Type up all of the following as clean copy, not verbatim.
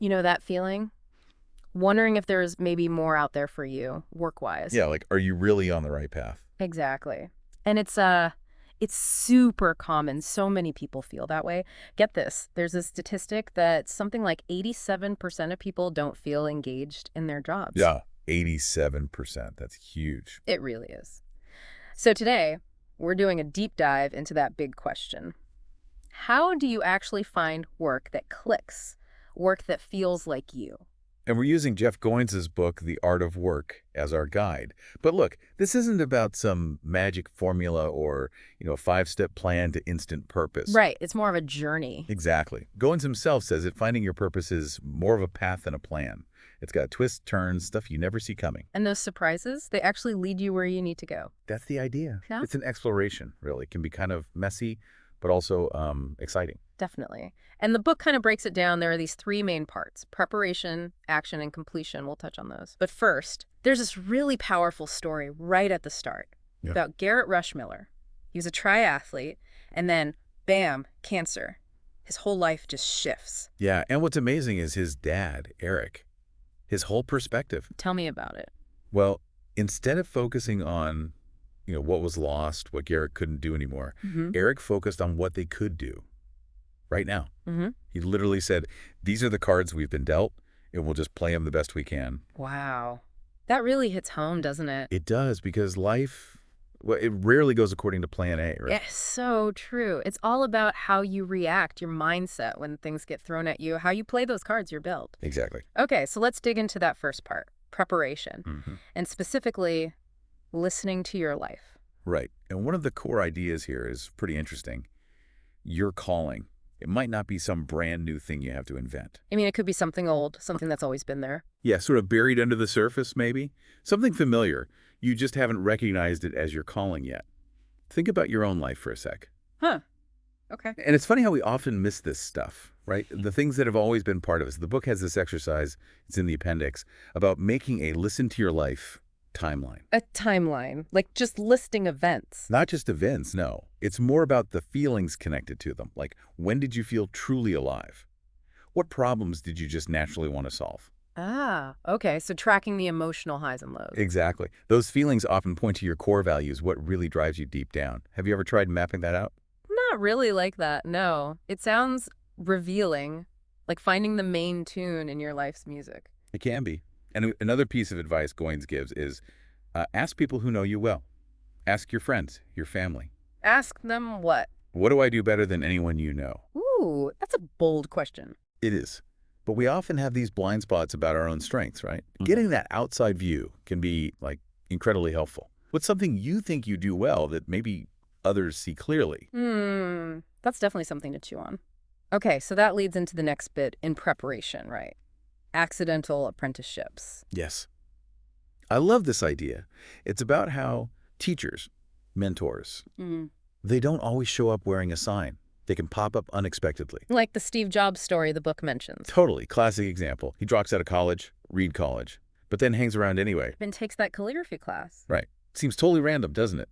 You know that feeling? Wondering if there's maybe more out there for you, work-wise. Yeah, like, are you really on the right path? Exactly. And it's super common. So many people feel that way. Get this. There's a statistic that something like 87% of people don't feel engaged in their jobs. Yeah, 87%. That's huge. It really is. So today, we're doing a deep dive into that big question. How do you actually find work that clicks, work that feels like you? And we're using Jeff Goins' book, The Art of Work, as our guide. But look, this isn't about some magic formula or, a five-step plan to instant purpose. Right. It's more of a journey. Exactly. Goins himself says that finding your purpose is more of a path than a plan. It's got twists, turns, stuff you never see coming. And those surprises, they actually lead you where you need to go. That's the idea. Yeah. It's an exploration, really. It can be kind of messy, but also exciting. Definitely. And the book kind of breaks it down. There are these three main parts: preparation, action, and completion. We'll touch on those. But first, there's this really powerful story right at the start about Garrett Rushmiller. He was a triathlete, and then, bam, cancer. His whole life just shifts. Yeah, and what's amazing is his dad, Eric, his whole perspective. Tell me about it. Well, instead of focusing on, what was lost, what Garrett couldn't do anymore, Eric focused on what they could do right now. He literally said, these are the cards we've been dealt, and we'll just play them the best we can. Wow. That really hits home, doesn't it? It does, because life, well, it rarely goes according to plan A, right? Yes, so true. It's all about how you react, your mindset when things get thrown at you, how you play those cards you're dealt. Exactly. Okay, so let's dig into that first part, preparation, and specifically listening to your life. Right. And one of the core ideas here is pretty interesting. Your calling. It might not be some brand new thing you have to invent. I mean, it could be something old, something that's always been there. Yeah, sort of buried under the surface, maybe. Something familiar. You just haven't recognized it as your calling yet. Think about your own life for a sec. Huh. Okay. And it's funny how we often miss this stuff, right? The things that have always been part of us. The book has this exercise, it's in the appendix, about making a listen to your life timeline. A timeline, like just listing events. Not just events, no. It's more about the feelings connected to them. Like, when did you feel truly alive? What problems did you just naturally want to solve? Ah, okay. So tracking the emotional highs and lows. Exactly. Those feelings often point to your core values, what really drives you deep down. Have you ever tried mapping that out? Not really like that, no. It sounds revealing, like finding the main tune in your life's music. It can be. And another piece of advice Goins gives is ask people who know you well. Ask your friends, your family. Ask them what? What do I do better than anyone you know? Ooh, that's a bold question. It is. But we often have these blind spots about our own strengths, right? Getting that outside view can be, incredibly helpful. What's something you think you do well that maybe others see clearly? That's definitely something to chew on. Okay, so that leads into the next bit in preparation, right? Accidental apprenticeships. Yes. I love this idea. It's about how teachers, mentors, they don't always show up wearing a sign. They can pop up unexpectedly. Like the Steve Jobs story the book mentions. Totally. Classic example. He drops out of college, Reed College, but then hangs around anyway. Then takes that calligraphy class. Right. Seems totally random, doesn't it?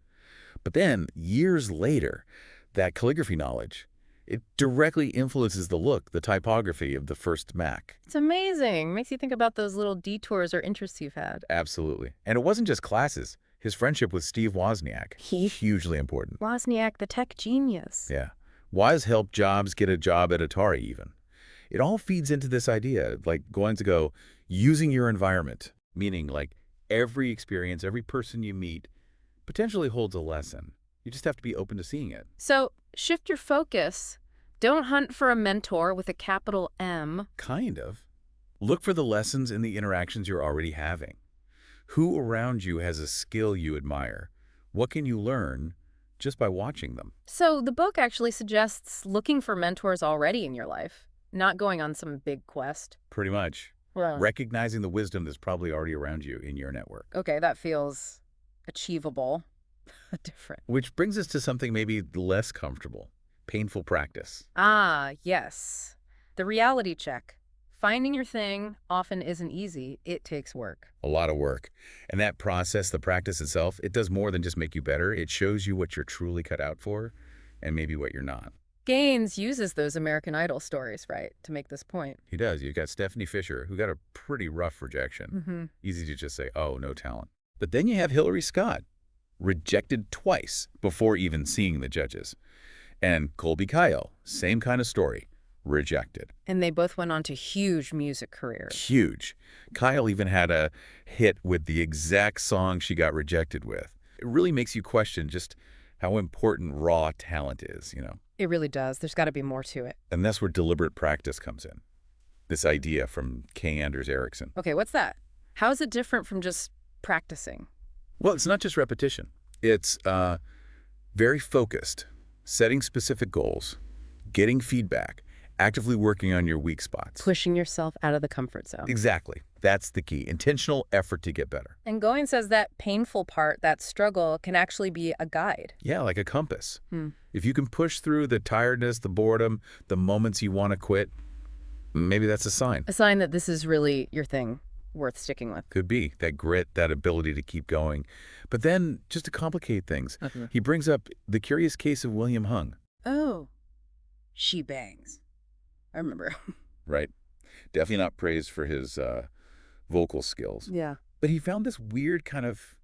But then, years later, that calligraphy knowledge, it directly influences the look, the typography of the first Mac. It's amazing. Makes you think about those little detours or interests you've had. Absolutely. And it wasn't just classes. His friendship with Steve Wozniak, hugely important. Wozniak, the tech genius. Yeah. Woz helped Jobs get a job at Atari even. It all feeds into this idea, going to go, using your environment, meaning every experience, every person you meet potentially holds a lesson. You just have to be open to seeing it. So shift your focus. Don't hunt for a mentor with a capital M. Kind of. Look for the lessons in the interactions you're already having. Who around you has a skill you admire? What can you learn just by watching them? So the book actually suggests looking for mentors already in your life, not going on some big quest. Pretty much. Well, Recognizing the wisdom that's probably already around you in your network. okay, that feels achievable. Different. Which brings us to something maybe less comfortable. Painful practice. Ah, yes. The reality check. Finding your thing often isn't easy. It takes work. A lot of work. And that process, the practice itself, it does more than just make you better. It shows you what you're truly cut out for and maybe what you're not. Gaines uses those American Idol stories, right, to make this point. He does. You've got Stephanie Fisher, who got a pretty rough rejection. Mm-hmm. Easy to just say, oh, no talent. But then you have Hillary Scott, rejected twice before even seeing the judges. And Colby Kyle, same kind of story, rejected. And they both went on to huge music careers. Huge. Kyle even had a hit with the exact song she got rejected with. It really makes you question just how important raw talent is, you know. It really does. There's got to be more to it. And that's where deliberate practice comes in. This idea from K. Anders Ericsson. Okay, what's that? How is it different from just practicing? Well, it's not just repetition. It's very focused, setting specific goals, getting feedback, actively working on your weak spots. Pushing yourself out of the comfort zone. Exactly. That's the key. Intentional effort to get better. And Goins says that painful part, that struggle, can actually be a guide. Yeah, like a compass. If you can push through the tiredness, the boredom, the moments you want to quit, maybe that's a sign. A sign that this is really your thing, worth sticking with. Could be. That grit, that ability to keep going. But then, just to complicate things, he brings up the curious case of William Hung. Oh, she bangs. I remember. Right. Definitely not praised for his vocal skills. Yeah. But he found this weird kind of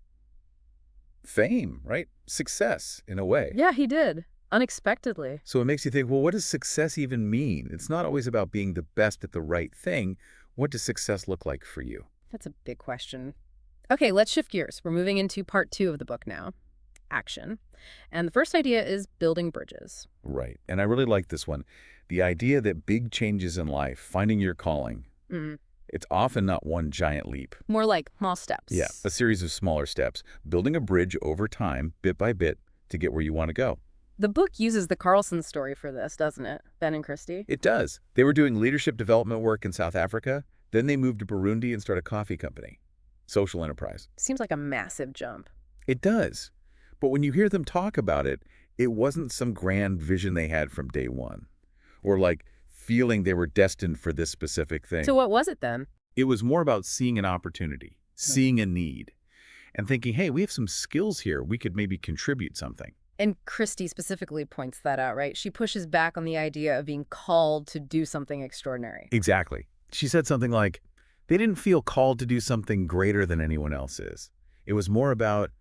fame, right? Success, in a way. Yeah, he did. Unexpectedly. So it makes you think, well, what does success even mean? It's not always about being the best at the right thing. What does success look like for you? That's a big question. Okay, let's shift gears. We're moving into part 2 of the book now. Action. And the first idea is building bridges. Right. And I really like this one. The idea that big changes in life, finding your calling, it's often not one giant leap. More like small steps. Yeah, a series of smaller steps, building a bridge over time, bit by bit, to get where you want to go. The book uses the Carlson story for this, doesn't it, Ben and Christy? It does. They were doing leadership development work in South Africa. Then they moved to Burundi and started a coffee company. Social enterprise. Seems like a massive jump. It does. But when you hear them talk about it, it wasn't some grand vision they had from day one. Or like feeling they were destined for this specific thing. So what was it then? It was more about seeing an opportunity, seeing a need, and thinking, hey, we have some skills here. We could maybe contribute something. And Christy specifically points that out, right? She pushes back on the idea of being called to do something extraordinary. Exactly. She said something like, they didn't feel called to do something greater than anyone else is. It was more about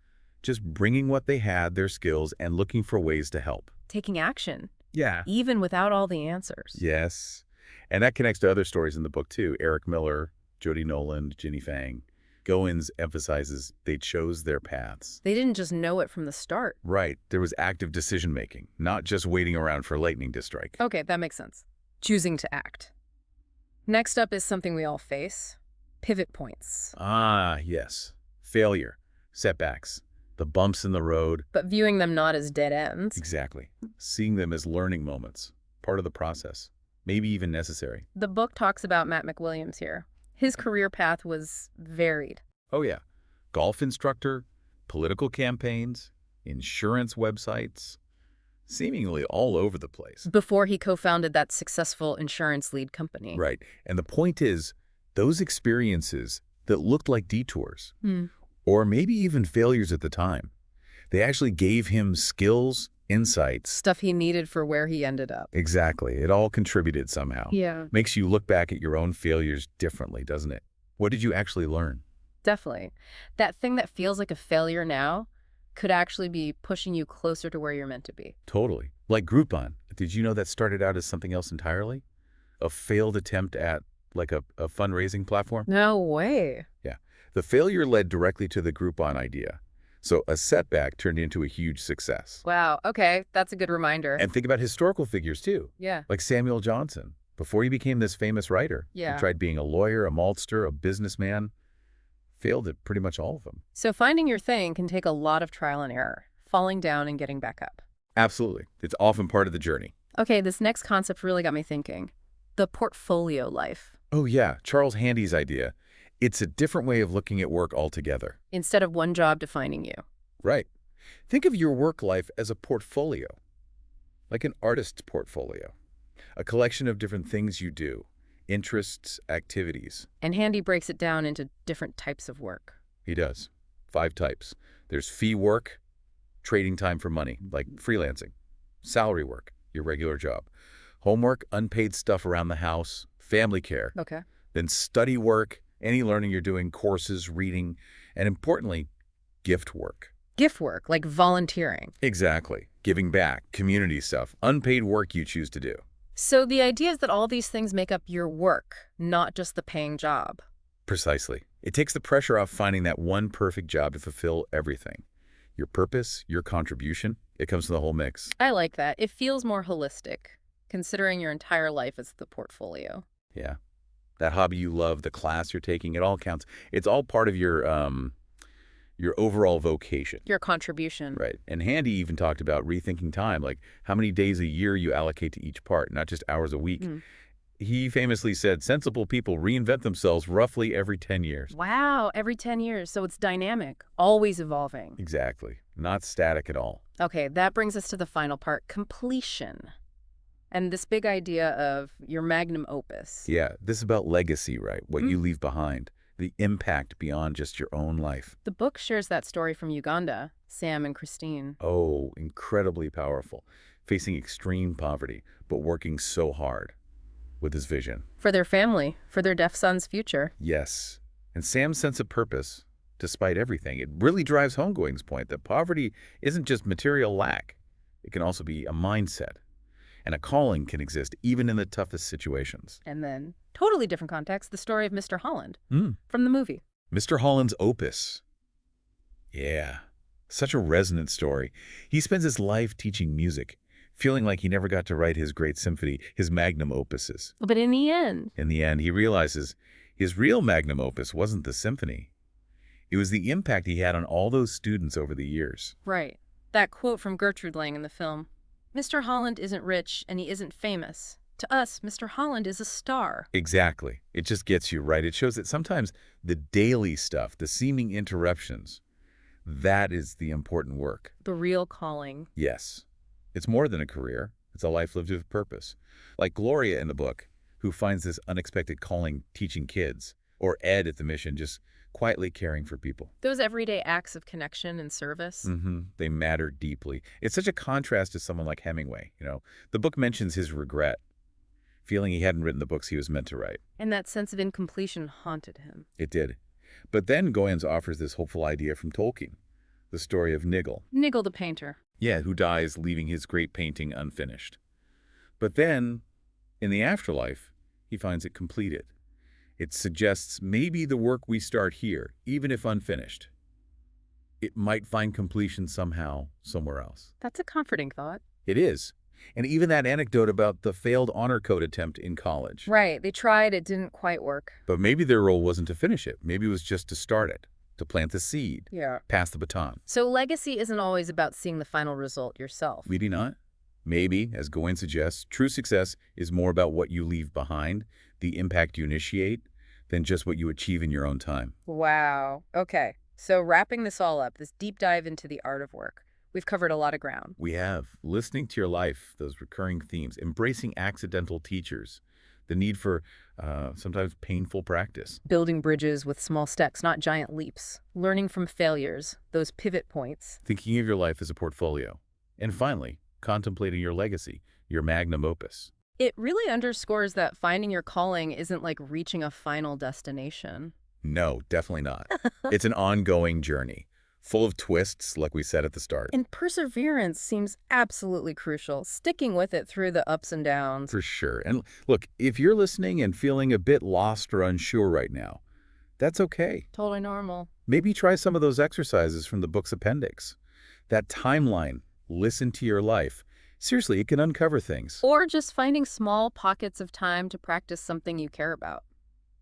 just bringing what they had, their skills, and looking for ways to help. Taking action. Yeah. Even without all the answers. Yes. And that connects to other stories in the book, too. Eric Miller, Jody Noland, Ginny Fang. Goins emphasizes they chose their paths. They didn't just know it from the start. Right. There was active decision-making, not just waiting around for lightning to strike. Okay, that makes sense. Choosing to act. Next up is something we all face. Pivot points. Ah, yes. Failure, setbacks, the bumps in the road. But viewing them not as dead ends. Exactly. Seeing them as learning moments, part of the process, maybe even necessary. The book talks about Matt McWilliams here. His career path was varied. Oh, yeah. Golf instructor, political campaigns, insurance websites, seemingly all over the place. Before he co-founded that successful insurance lead company. Right. And the point is, those experiences that looked like detours, or maybe even failures at the time, they actually gave him skills, insights. Stuff he needed for where he ended up. Exactly. It all contributed somehow. Yeah. Makes you look back at your own failures differently, doesn't it? What did you actually learn? Definitely. That thing that feels like a failure now could actually be pushing you closer to where you're meant to be. Totally. Like Groupon. Did you know that started out as something else entirely? A failed attempt at like a fundraising platform? No way. Yeah. The failure led directly to the Groupon idea. So a setback turned into a huge success. Wow. Okay. That's a good reminder. And think about historical figures too. Yeah. Like Samuel Johnson. Before he became this famous writer, Yeah. he tried being a lawyer, a maltster, a businessman. Failed at pretty much all of them. So finding your thing can take a lot of trial and error, falling down and getting back up. Absolutely. It's often part of the journey. Okay, this next concept really got me thinking. The portfolio life. Oh yeah, Charles Handy's idea. It's a different way of looking at work altogether. Instead of one job defining you. Right. Think of your work life as a portfolio, like an artist's portfolio, a collection of different things you do, interests, activities. And Handy breaks it down into different types of work. He does. 5 types. There's fee work, trading time for money, like freelancing, salary work, your regular job. Homework, unpaid stuff around the house, family care. Okay. Then study work, any learning you're doing, courses, reading, and importantly, gift work. Gift work, like volunteering. Exactly. Giving back, community stuff, unpaid work you choose to do. So the idea is that all these things make up your work, not just the paying job. Precisely. It takes the pressure off finding that one perfect job to fulfill everything. Your purpose, your contribution, it comes to the whole mix. I like that. It feels more holistic, considering your entire life as the portfolio. Yeah. That hobby you love, the class you're taking, it all counts. It's all part of your overall vocation. Your contribution. Right. And Handy even talked about rethinking time, like how many days a year you allocate to each part, not just hours a week. He famously said sensible people reinvent themselves roughly every 10 years. Wow, every 10 years. So it's dynamic, always evolving. Exactly. Not static at all. Okay, that brings us to the final part, completion. And this big idea of your magnum opus. Yeah, this is about legacy, right? What you leave behind, the impact beyond just your own life. The book shares that story from Uganda, Sam and Christine. Oh, incredibly powerful. Facing extreme poverty, but working so hard with his vision. For their family, for their deaf son's future. Yes. And Sam's sense of purpose, despite everything, it really drives home Goins' point that poverty isn't just material lack. It can also be a mindset. And a calling can exist even in the toughest situations. And then, totally different context, the story of Mr. Holland from the movie. Mr. Holland's opus. Yeah, such a resonant story. He spends his life teaching music, feeling like he never got to write his great symphony, his magnum opuses. But in the end, he realizes his real magnum opus wasn't the symphony. It was the impact he had on all those students over the years. right, that quote from Gertrude Lang in the film, Mr. Holland isn't rich and he isn't famous. To us, Mr. Holland is a star. Exactly. It just gets you right. It shows that sometimes the daily stuff, the seeming interruptions, that is the important work. The real calling. Yes. It's more than a career. It's a life lived with purpose. Like Gloria in the book, who finds this unexpected calling teaching kids, or Ed at the mission just quietly caring for people. Those everyday acts of connection and service. They matter deeply. It's such a contrast to someone like Hemingway. The book mentions his regret, feeling he hadn't written the books he was meant to write. And that sense of incompletion haunted him. It did. But then Goins offers this hopeful idea from Tolkien, the story of Nigel. Nigel the painter. Yeah, who dies leaving his great painting unfinished. But then, in the afterlife, he finds it completed. It suggests maybe the work we start here, even if unfinished, it might find completion somehow, somewhere else. That's a comforting thought. It is. And even that anecdote about the failed honor code attempt in college. Right, they tried, it didn't quite work. But maybe their role wasn't to finish it. Maybe it was just to start it, to plant the seed, pass the baton. So legacy isn't always about seeing the final result yourself. Maybe not. Maybe, as Goins suggests, true success is more about what you leave behind, the impact you initiate, than just what you achieve in your own time. Wow. Okay, so wrapping this all up, this deep dive into the art of work, we've covered a lot of ground. We have. Listening to your life, those recurring themes, embracing accidental teachers, the need for sometimes painful practice. Building bridges with small steps, not giant leaps. Learning from failures, those pivot points. Thinking of your life as a portfolio. And finally, contemplating your legacy, your magnum opus. It really underscores that finding your calling isn't like reaching a final destination. No, definitely not. It's an ongoing journey, full of twists, like we said at the start. And perseverance seems absolutely crucial, sticking with it through the ups and downs. For sure. And look, if you're listening and feeling a bit lost or unsure right now, that's okay. Totally normal. Maybe try some of those exercises from the book's appendix. That timeline, listen to your life. Seriously, it can uncover things. Or just finding small pockets of time to practice something you care about.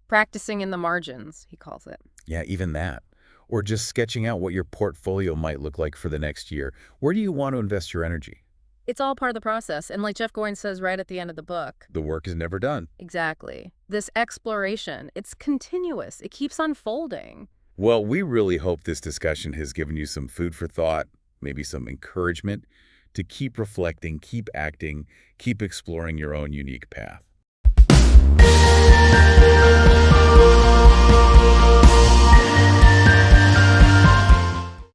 Practicing in the margins, he calls it. Yeah, even that. Or just sketching out what your portfolio might look like for the next year. Where do you want to invest your energy? It's all part of the process. And like Jeff Goins says right at the end of the book. The work is never done. Exactly. This exploration, it's continuous. It keeps unfolding. Well, we really hope this discussion has given you some food for thought, maybe some encouragement to keep reflecting, keep acting, keep exploring your own unique path.